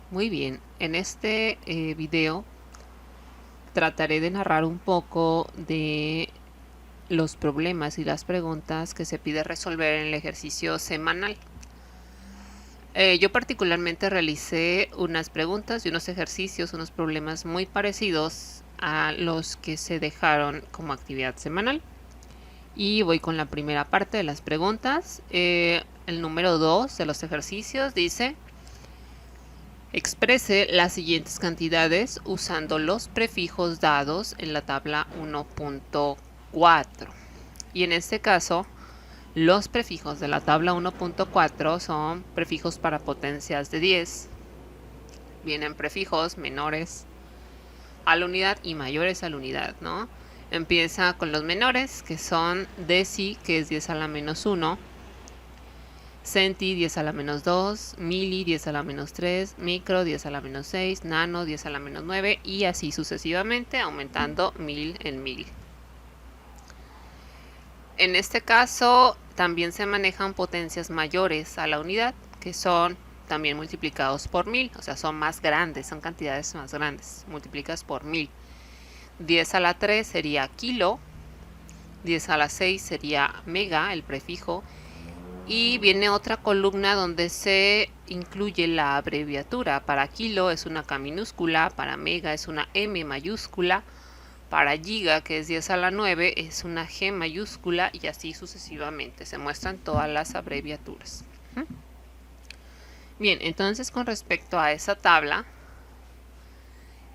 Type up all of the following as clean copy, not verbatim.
Muy bien, en este video trataré de narrar un poco de los problemas y las preguntas que se pide resolver en el ejercicio semanal. Yo particularmente realicé unas preguntas y unos ejercicios, unos problemas muy parecidos a los que se dejaron como actividad semanal. Y voy con la primera parte de las preguntas. El número 2 de los ejercicios dice: exprese las siguientes cantidades usando los prefijos dados en la tabla 1.4. Y en este caso, los prefijos de la tabla 1.4 son prefijos para potencias de 10. Vienen prefijos menores a la unidad y mayores a la unidad, ¿no? Empieza con los menores, que son deci, que es 10 a la menos 1. Centi 10 a la menos 2, mili 10 a la menos 3, micro 10 a la menos 6, nano 10 a la menos 9 y así sucesivamente, aumentando mil en mil. En este caso también se manejan potencias mayores a la unidad, que son también multiplicados por 1000, o sea, son más grandes, son cantidades más grandes, multiplicadas por 1000. 10 a la 3 sería kilo, 10 a la 6 sería mega, el prefijo, y viene otra columna donde se incluye la abreviatura. Para kilo es una K minúscula, para mega es una M mayúscula, para giga, que es 10 a la 9, es una G mayúscula y así sucesivamente. Se muestran todas las abreviaturas. Bien, entonces con respecto a esa tabla,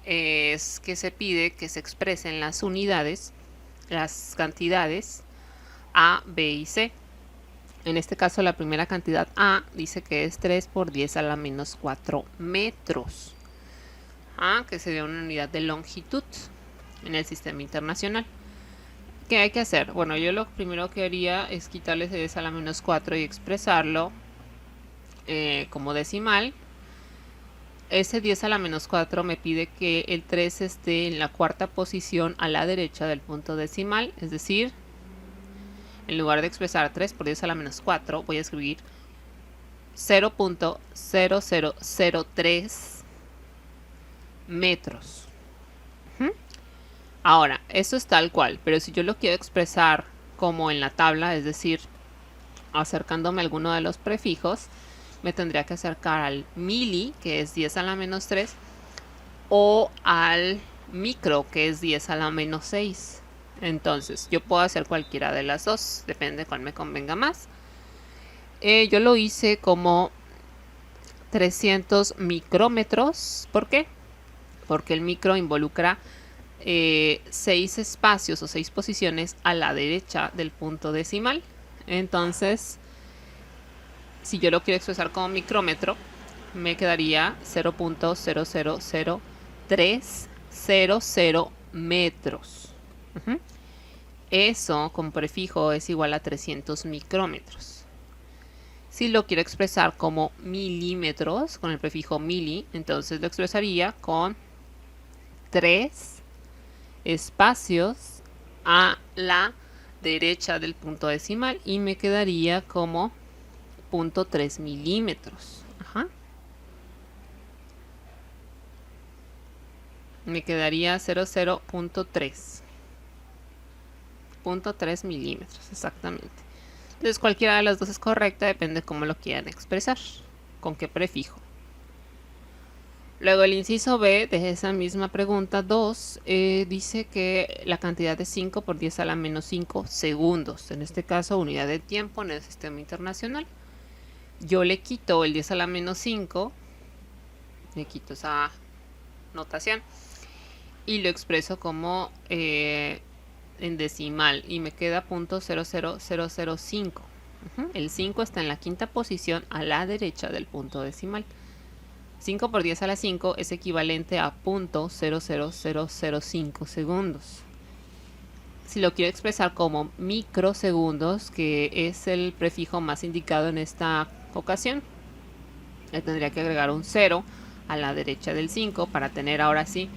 es que se pide que se expresen las unidades, las cantidades A, B y C. En este caso la primera cantidad A dice que es 3 por 10 a la menos 4 metros, que sería una unidad de longitud en el sistema internacional. ¿Qué hay que hacer? Bueno, yo lo primero que haría es quitarle ese 10 a la menos 4 y expresarlo como decimal. Ese 10 a la menos 4 me pide que el 3 esté en la cuarta posición a la derecha del punto decimal, es decir, en lugar de expresar 3 por 10 a la menos 4, voy a escribir 0.0003 metros. Ahora, eso es tal cual, pero si yo lo quiero expresar como en la tabla, es decir, acercándome a alguno de los prefijos, me tendría que acercar al mili, que es 10 a la menos 3, o al micro, que es 10 a la menos 6. Entonces, yo puedo hacer cualquiera de las dos, depende de cuál me convenga más. Yo lo hice como 300 micrómetros. ¿Por qué? Porque el micro involucra 6 espacios o 6 posiciones a la derecha del punto decimal. Entonces, si yo lo quiero expresar como micrómetro, me quedaría 0.0000300 metros. Eso con prefijo es igual a 300 micrómetros. Si lo quiero expresar como milímetros, con el prefijo mili, entonces lo expresaría con 3 espacios a la derecha del punto decimal y me quedaría como 0.3 milímetros. Me quedaría 0.3 milímetros exactamente. Entonces cualquiera de las dos es correcta, depende de cómo lo quieran expresar, con qué prefijo. Luego el inciso B de esa misma pregunta 2 dice que la cantidad es 5 por 10 a la menos 5 segundos. En este caso, unidad de tiempo en el sistema internacional. Yo le quito el 10 a la menos 5, le quito esa notación y lo expreso como en decimal y me queda 0.00005. El 5 está en la quinta posición a la derecha del punto decimal. 5 por 10 a la 5 es equivalente a 0.00005 segundos. Si lo quiero expresar como microsegundos, que es el prefijo más indicado en esta ocasión, le tendría que agregar un 0 a la derecha del 5 para tener ahora sí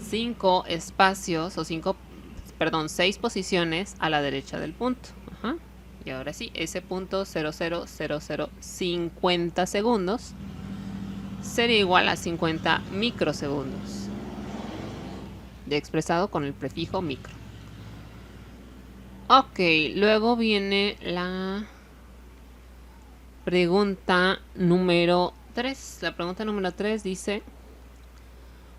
5 espacios o 6 posiciones a la derecha del punto. Y ahora sí, ese punto 0.00050 segundos sería igual a 50 microsegundos. De expresado con el prefijo micro. Ok, luego viene la pregunta número 3. La pregunta número 3 dice: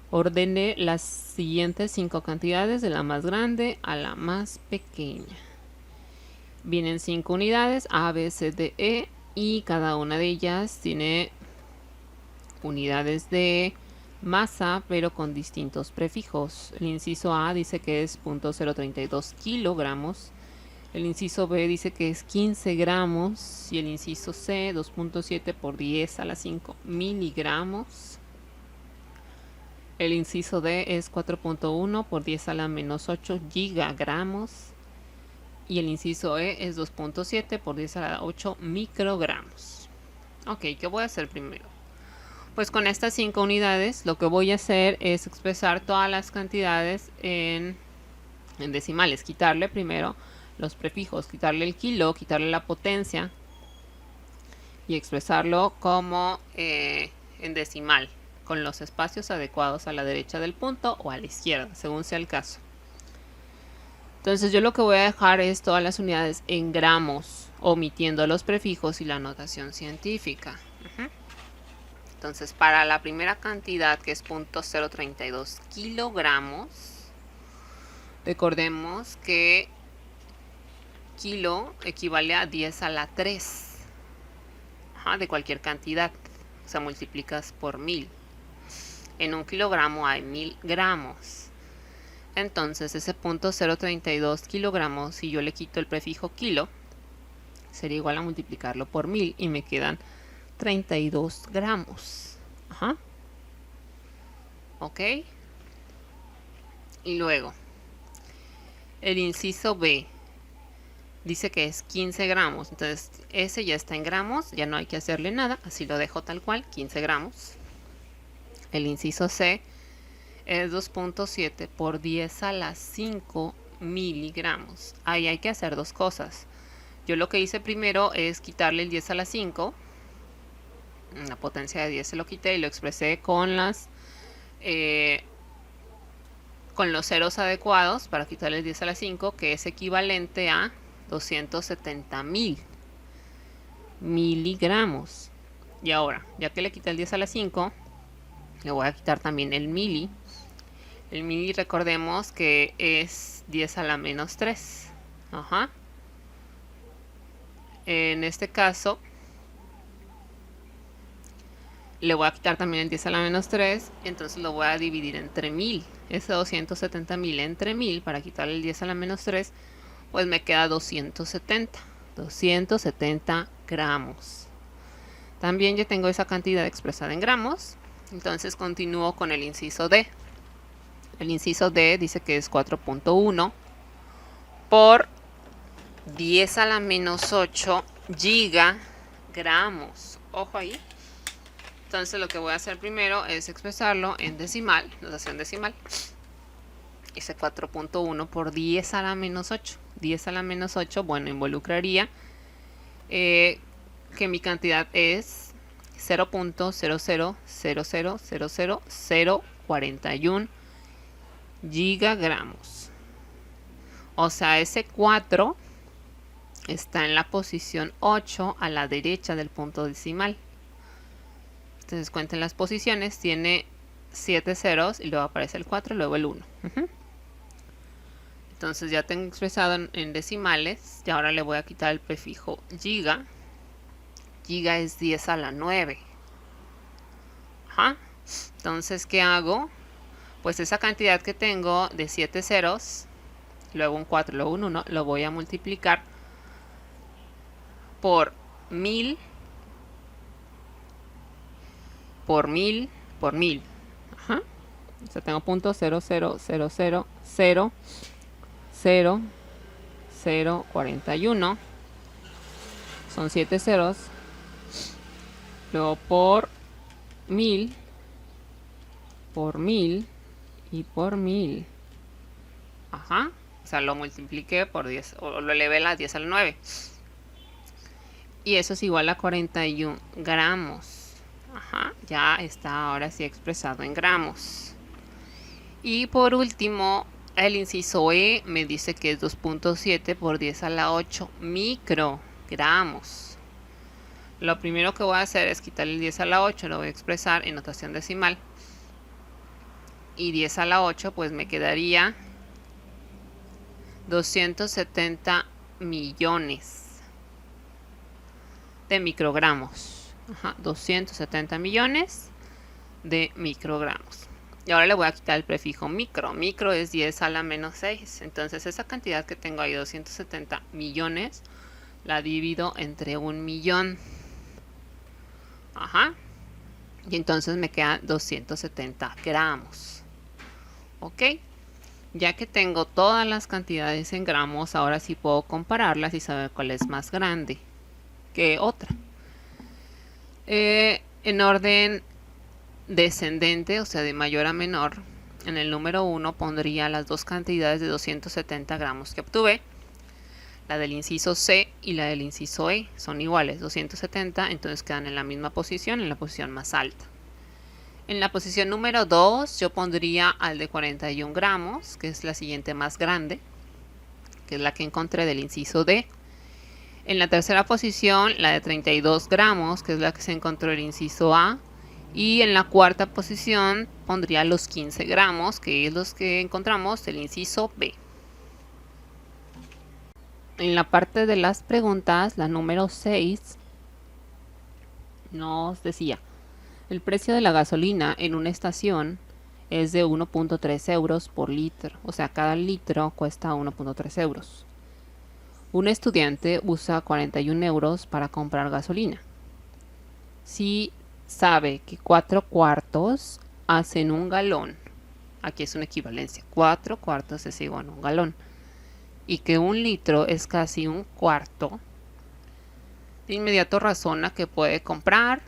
ordene las siguientes 5 cantidades de la más grande a la más pequeña. Vienen 5 unidades, A, B, C, D, E, y cada una de ellas tiene unidades de masa, pero con distintos prefijos. El inciso A dice que es 0.032 kilogramos. El inciso B dice que es 15 gramos. Y el inciso C, 2.7 por 10 a la 5 miligramos. El inciso D es 4.1 por 10 a la menos 8 gigagramos. Y el inciso E es 2.7 por 10 a la 8 microgramos. Ok, ¿qué voy a hacer primero? Pues con estas 5 unidades lo que voy a hacer es expresar todas las cantidades en decimales. Quitarle primero los prefijos, quitarle el kilo, quitarle la potencia y expresarlo como en decimal, con los espacios adecuados a la derecha del punto o a la izquierda, según sea el caso. Entonces yo lo que voy a dejar es todas las unidades en gramos, omitiendo los prefijos y la notación científica. Entonces para la primera cantidad, que es 0.032 kilogramos, recordemos que kilo equivale a 10 a la 3 de cualquier cantidad. O sea, multiplicas por 1000. En un kilogramo hay 1000 gramos. Entonces ese 0.032 kilogramos, si yo le quito el prefijo kilo, sería igual a multiplicarlo por 1000 y me quedan 32 gramos. Ok. Y luego, el inciso B dice que es 15 gramos. Entonces ese ya está en gramos, ya no hay que hacerle nada. Así lo dejo tal cual, 15 gramos. El inciso C es 2.7 por 10 a la 5 miligramos. Ahí hay que hacer dos cosas. Yo lo que hice primero es quitarle el 10 a la 5. La potencia de 10 se lo quité y lo expresé con los ceros adecuados para quitarle el 10 a la 5, que es equivalente a 270.000 miligramos. Y ahora, ya que le quité el 10 a la 5, le voy a quitar también el mili. El mili, recordemos que es 10 a la menos 3. En este caso, le voy a quitar también el 10 a la menos 3. Entonces lo voy a dividir entre 1000. Ese 270.000 entre 1000 para quitarle el 10 a la menos 3, pues me queda 270 gramos. También ya tengo esa cantidad expresada en gramos. Entonces continúo con el inciso D. El inciso D dice que es 4.1 por 10 a la menos 8 gigagramos. Ojo ahí. Entonces lo que voy a hacer primero es expresarlo en decimal, notación decimal. Hice 4.1 por 10 a la menos 8. 10 a la menos 8, bueno, involucraría que mi cantidad es 0.000000041 gigagramos. O sea, ese 4 está en la posición 8 a la derecha del punto decimal. Entonces cuenten las posiciones, tiene 7 ceros y luego aparece el 4 y luego el 1. Entonces ya tengo expresado en decimales y ahora le voy a quitar el prefijo giga. Giga es 10 a la 9. Entonces, ¿qué hago? Pues esa cantidad que tengo de 7 ceros, luego un 4, luego un 1, lo voy a multiplicar por 1000, por 1000, por 1000. O sea, tengo punto 0.000000041. Son 7 ceros. Luego por 1000, por 1000 y por 1000. O sea, lo multipliqué por 10, o lo elevé a la 10 a la 9. Y eso es igual a 41 gramos. Ajá, ya está ahora sí expresado en gramos. Y por último, el inciso E me dice que es 2.7 por 10 a la 8 microgramos. Lo primero que voy a hacer es quitar el 10 a la 8, lo voy a expresar en notación decimal. Y 10 a la 8 pues me quedaría 270 millones de microgramos. Ajá, 270 millones de microgramos. Y ahora le voy a quitar el prefijo micro. Micro es 10 a la menos 6. Entonces esa cantidad que tengo ahí, 270 millones, la divido entre 1.000.000. Ajá. Y entonces me quedan 270 gramos. Ok. Ya que tengo todas las cantidades en gramos, ahora sí puedo compararlas y saber cuál es más grande que otra. En orden descendente, o sea de mayor a menor, en el número 1 pondría las dos cantidades de 270 gramos que obtuve. La del inciso C y la del inciso E son iguales, 270, entonces quedan en la misma posición, en la posición más alta. En la posición número 2 yo pondría al de 41 gramos, que es la siguiente más grande, que es la que encontré del inciso D. En la tercera posición la de 32 gramos, que es la que se encontró el inciso A. Y en la cuarta posición pondría los 15 gramos, que es los que encontramos del inciso B. En la parte de las preguntas, la número 6 nos decía: el precio de la gasolina en una estación es de 1.3 euros por litro, o sea, cada litro cuesta 1.3 euros. Un estudiante usa 41 euros para comprar gasolina. Si sabe que 4 cuartos hacen un galón, aquí es una equivalencia, 4 cuartos es igual a un galón, y que un litro es casi un cuarto, de inmediato razona que puede comprar.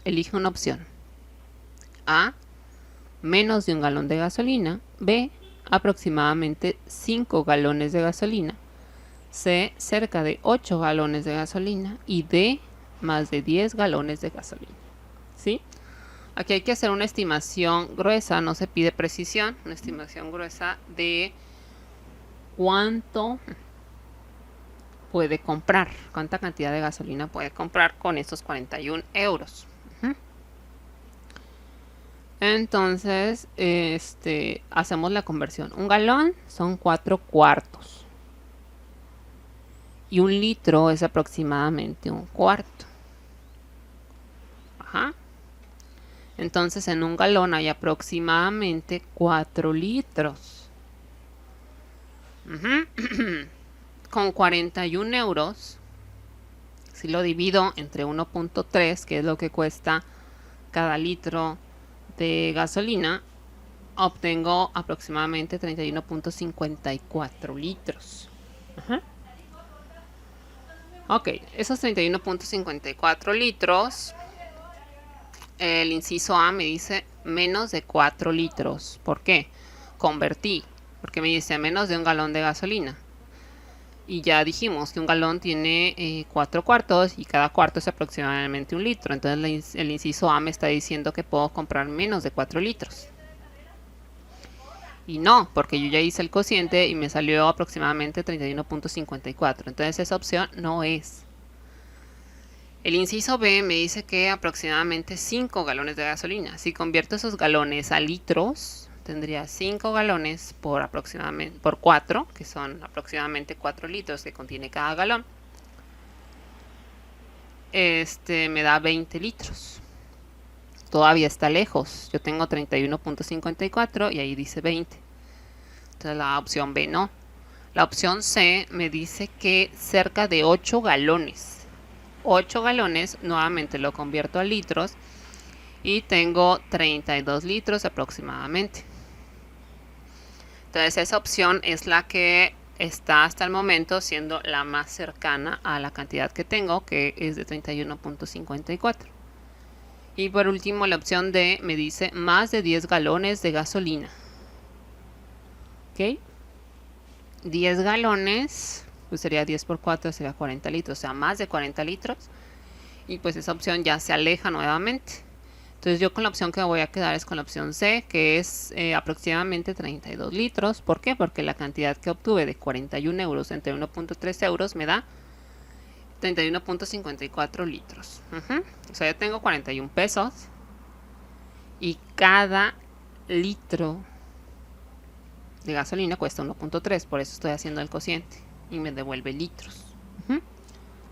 Elige una opción. A, menos de un galón de gasolina. B, aproximadamente 5 galones de gasolina. C, cerca de 8 galones de gasolina. Y D, más de 10 galones de gasolina. ¿Sí? Aquí hay que hacer una estimación gruesa, no se pide precisión, una estimación gruesa de cuánto puede comprar, cuánta cantidad de gasolina puede comprar con estos 41 euros. Entonces, hacemos la conversión. Un galón son 4 cuartos. Y un litro es aproximadamente un cuarto. Ajá. Entonces, en un galón hay aproximadamente 4 litros. Con 41 euros, si lo divido entre 1.3, que es lo que cuesta cada litro de gasolina, obtengo aproximadamente 31.54 litros. Ajá. Ok, esos 31.54 litros, el inciso A me dice menos de 4 litros. ¿Por qué? Convertí, porque me dice menos de un galón de gasolina. Y ya dijimos que un galón tiene 4 cuartos y cada cuarto es aproximadamente un litro. Entonces el inciso A me está diciendo que puedo comprar menos de 4 litros. Y no, porque yo ya hice el cociente y me salió aproximadamente 31.54. Entonces esa opción no es. El inciso B me dice que aproximadamente 5 galones de gasolina. Si convierto esos galones a litros, tendría 5 galones por aproximadamente por 4, que son aproximadamente 4 litros que contiene cada galón. Me da 20 litros. Todavía está lejos. Yo tengo 31.54 y ahí dice 20. Entonces la opción B no. La opción C me dice que cerca de 8 galones. 8 galones, nuevamente lo convierto a litros y tengo 32 litros aproximadamente. Entonces esa opción es la que está hasta el momento siendo la más cercana a la cantidad que tengo, que es de 31.54. Y por último la opción D me dice más de 10 galones de gasolina. ¿Ok? 10 galones, pues sería 10 por 4, sería 40 litros, o sea, más de 40 litros. y pues esa opción ya se aleja nuevamente. Entonces yo con la opción que me voy a quedar es con la opción C, que es aproximadamente 32 litros. ¿Por qué? Porque la cantidad que obtuve de 41 euros entre 1.3 euros me da 31.54 litros. O sea, yo tengo 41 pesos y cada litro de gasolina cuesta 1.3, por eso estoy haciendo el cociente y me devuelve litros.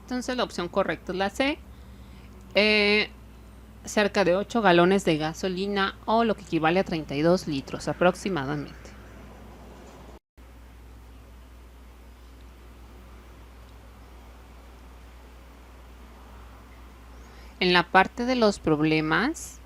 Entonces la opción correcta es la C. Cerca de 8 galones de gasolina, o lo que equivale a 32 litros aproximadamente. En la parte de los problemas,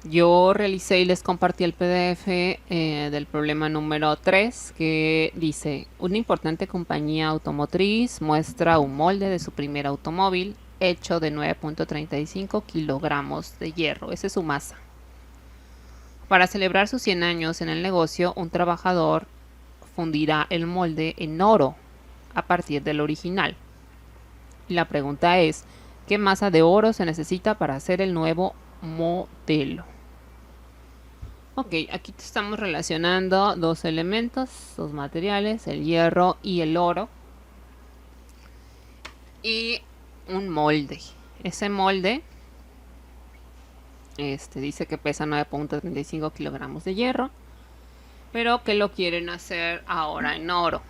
yo realicé y les compartí el PDF del problema número 3, que dice: una importante compañía automotriz muestra un molde de su primer automóvil hecho de 9.35 kilogramos de hierro. Esa es su masa. Para celebrar sus 100 años en el negocio, un trabajador fundirá el molde en oro a partir del original. Y la pregunta es: ¿qué masa de oro se necesita para hacer el nuevo modelo? Ok, aquí estamos relacionando dos elementos, dos materiales, el hierro y el oro, y un molde. Ese molde dice que pesa 9.35 kilogramos de hierro, pero que lo quieren hacer ahora en oro.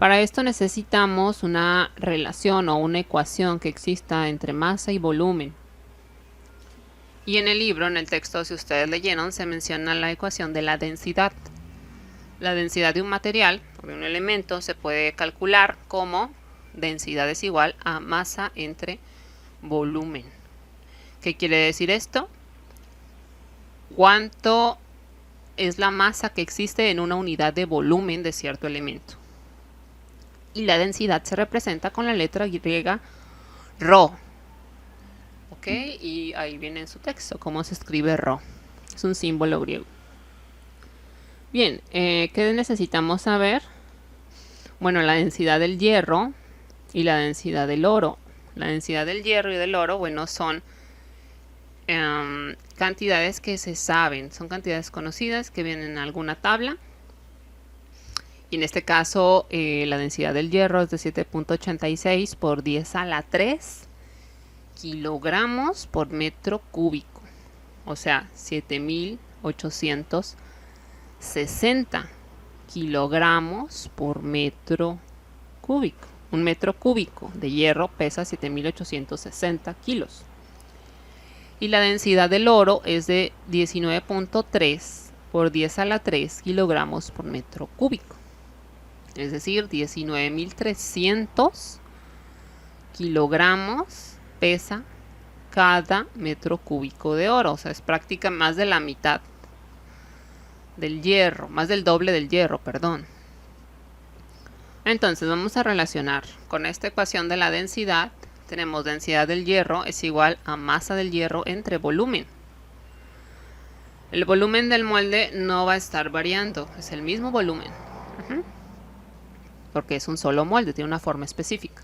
Para esto necesitamos una relación o una ecuación que exista entre masa y volumen. Y en el libro, en el texto, si ustedes leyeron, se menciona la ecuación de la densidad. La densidad de un material o de un elemento se puede calcular como densidad es igual a masa entre volumen. ¿Qué quiere decir esto? ¿Cuánto es la masa que existe en una unidad de volumen de cierto elemento? Y la densidad se representa con la letra griega ρ. Ok, y ahí viene en su texto cómo se escribe ρ. Es un símbolo griego. Bien, ¿qué necesitamos saber? Bueno, la densidad del hierro y la densidad del oro. La densidad del hierro y del oro, bueno, son cantidades que se saben, son cantidades conocidas que vienen en alguna tabla. Y en este caso, la densidad del hierro es de 7.86 por 10 a la 3 kilogramos por metro cúbico. O sea, 7.860 kilogramos por metro cúbico. Un metro cúbico de hierro pesa 7.860 kilos. Y la densidad del oro es de 19.3 por 10 a la 3 kilogramos por metro cúbico. Es decir, 19.300 kilogramos pesa cada metro cúbico de oro. O sea, es prácticamente más de la mitad del hierro, más del doble del hierro, perdón. Entonces vamos a relacionar con esta ecuación de la densidad. Tenemos densidad del hierro es igual a masa del hierro entre volumen. El volumen del molde no va a estar variando, es el mismo volumen. Porque es un solo molde, tiene una forma específica.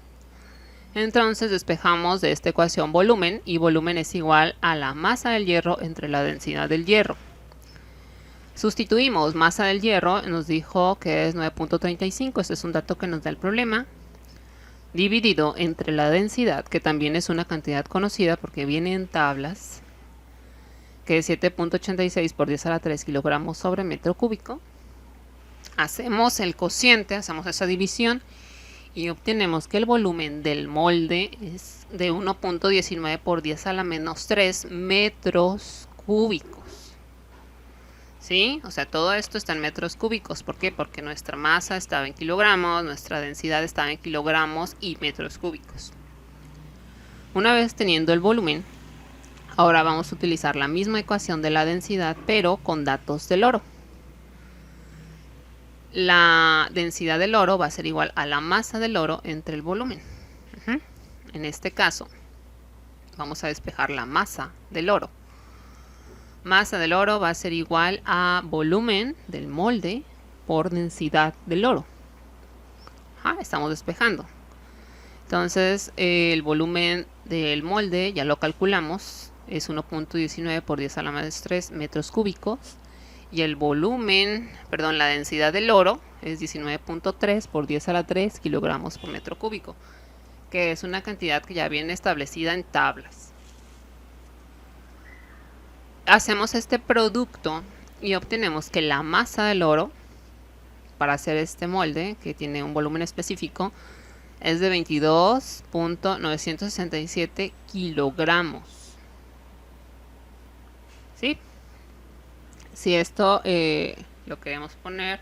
Entonces despejamos de esta ecuación volumen, y volumen es igual a la masa del hierro entre la densidad del hierro. Sustituimos masa del hierro, nos dijo que es 9.35, este es un dato que nos da el problema, dividido entre la densidad, que también es una cantidad conocida porque viene en tablas, que es 7.86 por 10 a la 3 kilogramos sobre metro cúbico. Hacemos el cociente, hacemos esa división y obtenemos que el volumen del molde es de 1.19 por 10 a la menos 3 metros cúbicos. ¿Sí? O sea, todo esto está en metros cúbicos. ¿Por qué? Porque nuestra masa estaba en kilogramos, nuestra densidad estaba en kilogramos y metros cúbicos. Una vez teniendo el volumen, ahora vamos a utilizar la misma ecuación de la densidad, pero con datos del oro. La densidad del oro va a ser igual a la masa del oro entre el volumen. En este caso, vamos a despejar la masa del oro. Masa del oro va a ser igual a volumen del molde por densidad del oro. Estamos despejando. Entonces el volumen del molde ya lo calculamos, es 1.19 por 10 a la más 3 metros cúbicos. Y el volumen, perdón, la densidad del oro es 19.3 por 10 a la 3 kilogramos por metro cúbico, que es una cantidad que ya viene establecida en tablas. Hacemos este producto y obtenemos que la masa del oro para hacer este molde, que tiene un volumen específico, es de 22.967 kilogramos. ¿Sí? Si esto lo queremos poner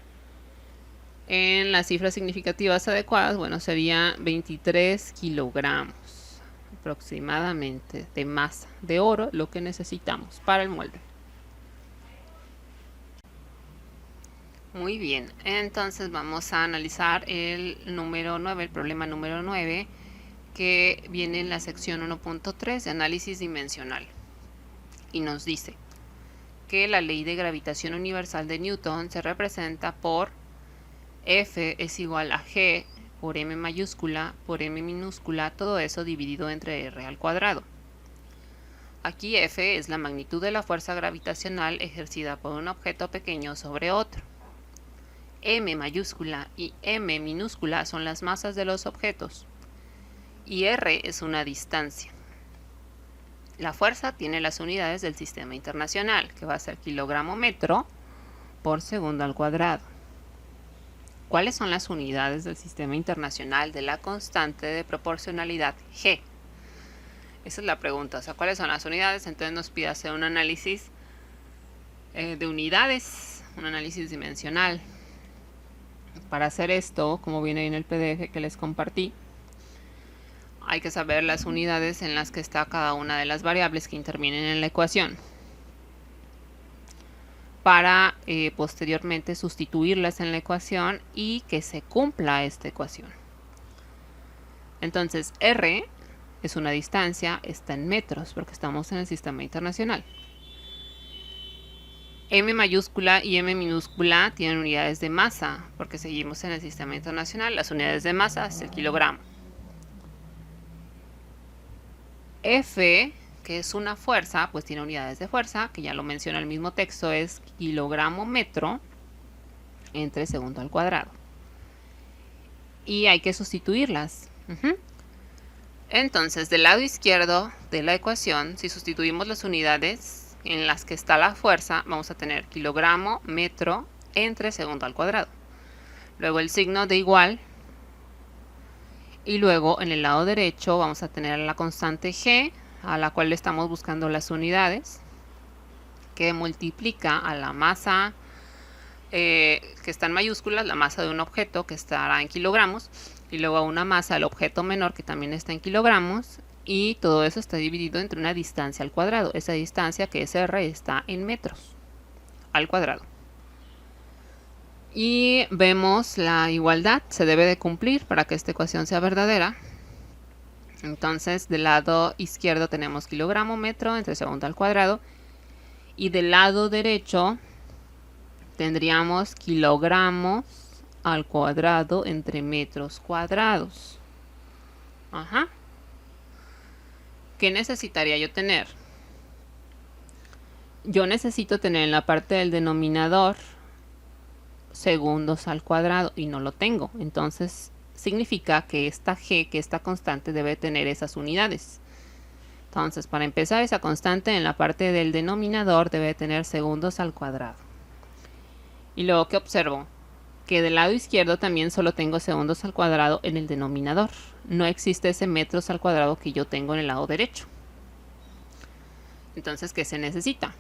en las cifras significativas adecuadas, bueno, sería 23 kilogramos aproximadamente de masa de oro, lo que necesitamos para el molde. Muy bien, entonces vamos a analizar el número 9, el problema número 9, que viene en la sección 1.3 de análisis dimensional. Y nos dice que la ley de gravitación universal de Newton se representa por F es igual a G por M mayúscula por M minúscula, todo eso dividido entre R al cuadrado. Aquí F es la magnitud de la fuerza gravitacional ejercida por un objeto pequeño sobre otro. M mayúscula y M minúscula son las masas de los objetos y R es una distancia. La fuerza tiene las unidades del sistema internacional, que va a ser kilogramo metro por segundo al cuadrado. ¿Cuáles son las unidades del sistema internacional de la constante de proporcionalidad G? Esa es la pregunta, o sea, ¿cuáles son las unidades? Entonces nos pide hacer un análisis de unidades, un análisis dimensional. Para hacer esto, como viene en el PDF que les compartí, hay que saber las unidades en las que está cada una de las variables que intervienen en la ecuación para posteriormente sustituirlas en la ecuación y que se cumpla esta ecuación. Entonces R es una distancia, está en metros porque estamos en el sistema internacional. M mayúscula y M minúscula tienen unidades de masa porque seguimos en el sistema internacional. Las unidades de masa es el kilogramo. F, que es una fuerza, pues tiene unidades de fuerza, que ya lo menciona el mismo texto, es kilogramo metro entre segundo al cuadrado. Y hay que sustituirlas. Entonces, del lado izquierdo de la ecuación, si sustituimos las unidades en las que está la fuerza, vamos a tener kilogramo metro entre segundo al cuadrado. Luego el signo de igual. Y luego en el lado derecho vamos a tener la constante G, a la cual le estamos buscando las unidades, que multiplica a la masa que está en mayúsculas, la masa de un objeto que estará en kilogramos, y luego a una masa del objeto menor que también está en kilogramos, y todo eso está dividido entre una distancia al cuadrado. Esa distancia, que es R, está en metros al cuadrado. Y vemos la igualdad, se debe de cumplir para que esta ecuación sea verdadera. Entonces del lado izquierdo tenemos kilogramo metro entre segundo al cuadrado, y del lado derecho tendríamos kilogramos al cuadrado entre metros cuadrados. ¿Qué necesitaría yo tener? Yo necesito tener en la parte del denominador segundos al cuadrado y no lo tengo. Entonces significa que esta G, que esta constante, debe tener esas unidades. Entonces, para empezar, esa constante en la parte del denominador debe tener segundos al cuadrado. Y luego, ¿qué observo? Que del lado izquierdo también solo tengo segundos al cuadrado en el denominador. No existe ese metros al cuadrado que yo tengo en el lado derecho. Entonces, ¿qué se necesita?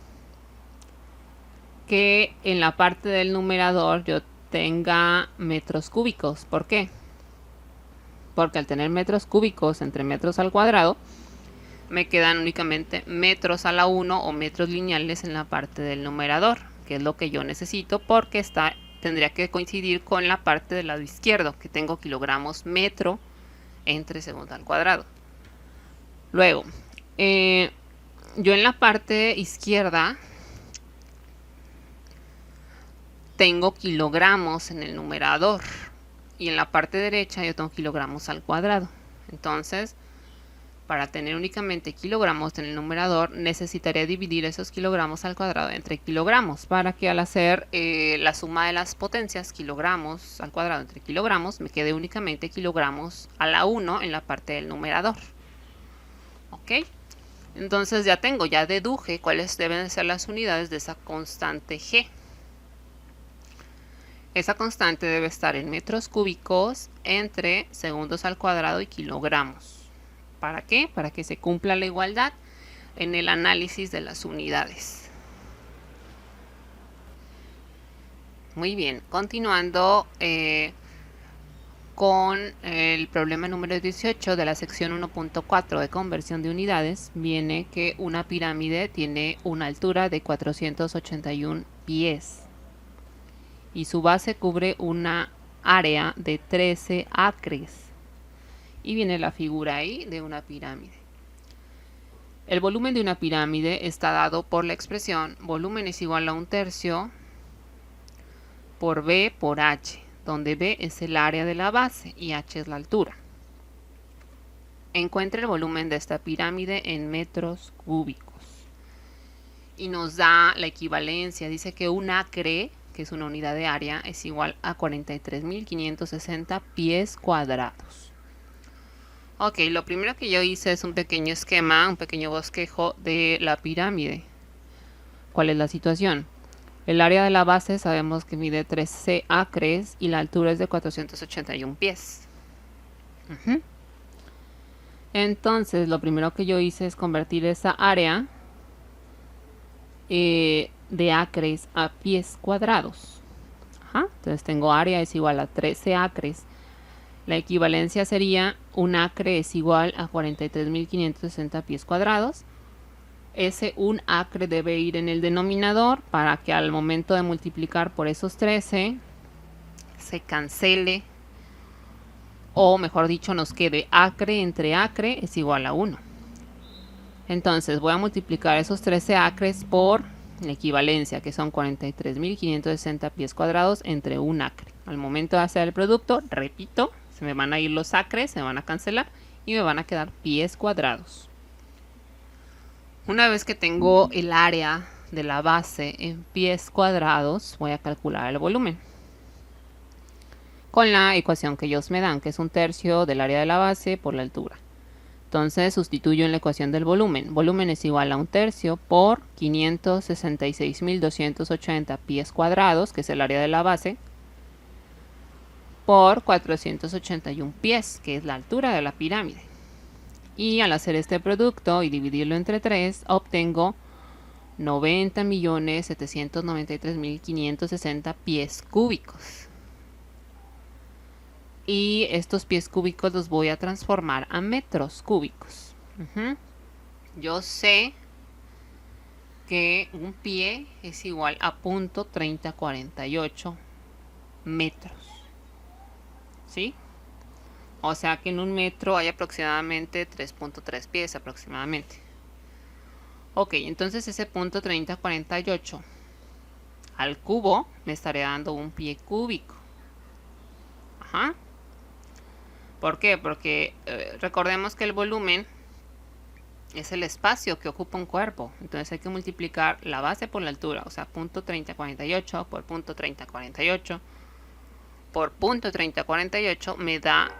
Que en la parte del numerador yo tenga metros cúbicos. ¿Por qué? Porque al tener metros cúbicos entre metros al cuadrado, me quedan únicamente metros a la 1 o metros lineales en la parte del numerador, que es lo que yo necesito porque tendría que coincidir con la parte del lado izquierdo, que tengo kilogramos metro entre segundo al cuadrado. Luego, yo en la parte izquierda tengo kilogramos en el numerador y en la parte derecha yo tengo kilogramos al cuadrado. Entonces, para tener únicamente kilogramos en el numerador, necesitaría dividir esos kilogramos al cuadrado entre kilogramos, para que al hacer la suma de las potencias, kilogramos al cuadrado entre kilogramos, me quede únicamente kilogramos a la 1 en la parte del numerador. ¿Ok? Entonces ya deduje cuáles deben ser las unidades de esa constante G. Esa constante debe estar en metros cúbicos entre segundos al cuadrado y kilogramos. ¿Para qué? Para que se cumpla la igualdad en el análisis de las unidades. Muy bien, continuando con el problema número 18 de la sección 1.4 de conversión de unidades, viene que una pirámide tiene una altura de 481 pies y su base cubre una área de 13 acres. Y viene la figura ahí de una pirámide. El volumen de una pirámide está dado por la expresión volumen es igual a 1/3 por B por H, donde B es el área de la base y H es la altura. Encuentre el volumen de esta pirámide en metros cúbicos. Y nos da la equivalencia. Dice que un acre, que es una unidad de área, es igual a 43.560 pies cuadrados. Ok, lo primero que yo hice es un pequeño esquema, un pequeño bosquejo de la pirámide. ¿Cuál es la situación? El área de la base sabemos que mide 13 acres y la altura es de 481 pies. Entonces, lo primero que yo hice es convertir esa área de acres a pies cuadrados. Entonces tengo área es igual a 13 acres. La equivalencia sería un acre es igual a 43.560 pies cuadrados. Ese un acre debe ir en el denominador para que al momento de multiplicar por esos 13 se cancele, o mejor dicho, nos quede acre entre acre es igual a 1. Entonces voy a multiplicar esos 13 acres por la equivalencia, que son 43.560 pies cuadrados entre un acre. Al momento de hacer el producto, repito, se me van a ir los acres, se me van a cancelar y me van a quedar pies cuadrados. Una vez que tengo el área de la base en pies cuadrados, voy a calcular el volumen con la ecuación que ellos me dan, que es 1/3 del área de la base por la altura. Entonces sustituyo en la ecuación del volumen. Volumen es igual a 1/3 por 566.280 pies cuadrados, que es el área de la base, por 481 pies, que es la altura de la pirámide. Y al hacer este producto y dividirlo entre 3, obtengo 90.793.560 pies cúbicos. Y estos pies cúbicos los voy a transformar a metros cúbicos. Yo sé que un pie es igual a 0.3048 metros. ¿Sí? O sea que en un metro hay aproximadamente 3.3 pies aproximadamente. Ok, entonces ese 0.3048 al cubo me estaré dando un pie cúbico. ¿Por qué? Porque recordemos que el volumen es el espacio que ocupa un cuerpo. Entonces hay que multiplicar la base por la altura. O sea, 0.3048 por 0.3048 por 0.3048 me da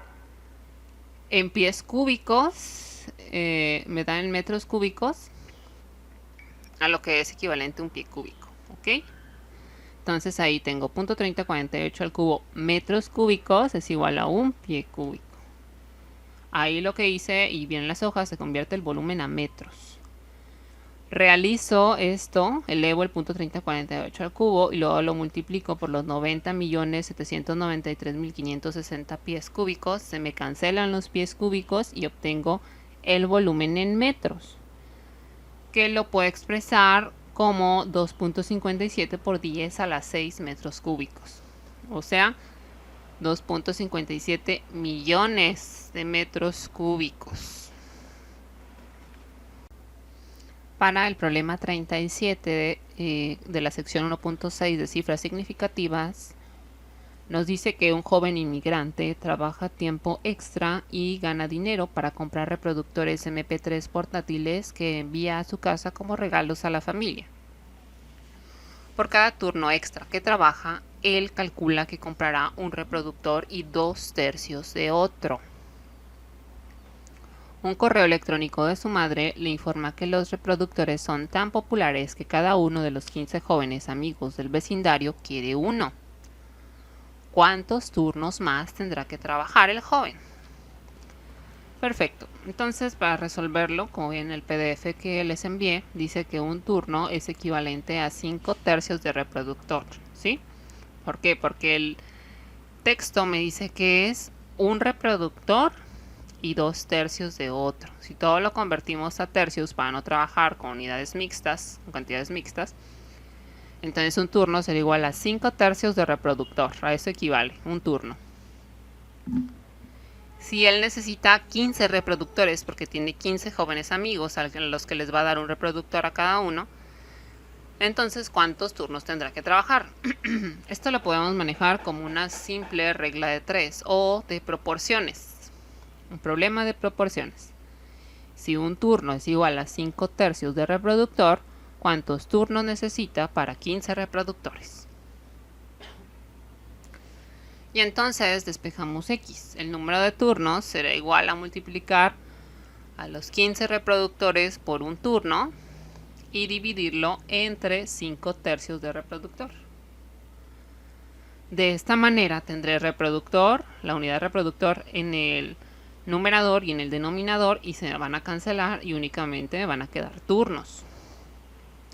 en pies cúbicos, me da en metros cúbicos, a lo que es equivalente a un pie cúbico. ¿Ok? Entonces ahí tengo 0.3048 al cubo metros cúbicos es igual a un pie cúbico. Ahí lo que hice, y bien en las hojas, se convierte el volumen a metros. Realizo esto, elevo el 0.3048 al cubo y luego lo multiplico por los 90.793.560 pies cúbicos. Se me cancelan los pies cúbicos y obtengo el volumen en metros, que lo puedo expresar como 2.57 por 10 a la 6 metros cúbicos. O sea, 2.57 millones de metros cúbicos. Para el problema 37 de la sección 1.6 de cifras significativas, Nos dice que un joven inmigrante trabaja tiempo extra y gana dinero para comprar reproductores MP3 portátiles que envía a su casa como regalos a la familia. Por cada turno extra que trabaja, él calcula que comprará un reproductor y 2/3 de otro. Un correo electrónico de su madre le informa que los reproductores son tan populares que cada uno de los 15 jóvenes amigos del vecindario quiere uno. ¿Cuántos turnos más tendrá que trabajar el joven? Perfecto. Entonces, para resolverlo, como ven en el PDF que les envié, dice que un turno es equivalente a 5/3 de reproductor, ¿sí? ¿Por qué? Porque el texto me dice que es un reproductor y 2/3 de otro. Si todo lo convertimos a tercios para no trabajar con unidades mixtas, con cantidades mixtas, entonces un turno será igual a 5/3 de reproductor. A eso equivale un turno. Si él necesita 15 reproductores porque tiene 15 jóvenes amigos a los que les va a dar un reproductor a cada uno, entonces ¿cuántos turnos tendrá que trabajar? Esto lo podemos manejar como una simple regla de 3 o de proporciones. Un problema de proporciones. Si un turno es igual a 5/3 de reproductor, ¿cuántos turnos necesita para 15 reproductores? Y entonces despejamos X. El número de turnos será igual a multiplicar a los 15 reproductores por un turno y dividirlo entre 5/3 de reproductor. De esta manera tendré reproductor, la unidad reproductor en el numerador y en el denominador, y se van a cancelar y únicamente me van a quedar turnos.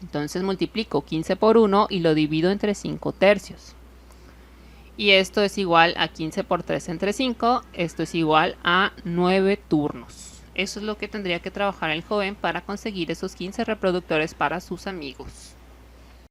Entonces multiplico 15 por 1 y lo divido entre 5/3. Y esto es igual a 15 por 3 entre 5. Esto es igual a 9 turnos. Eso es lo que tendría que trabajar el joven para conseguir esos 15 reproductores para sus amigos.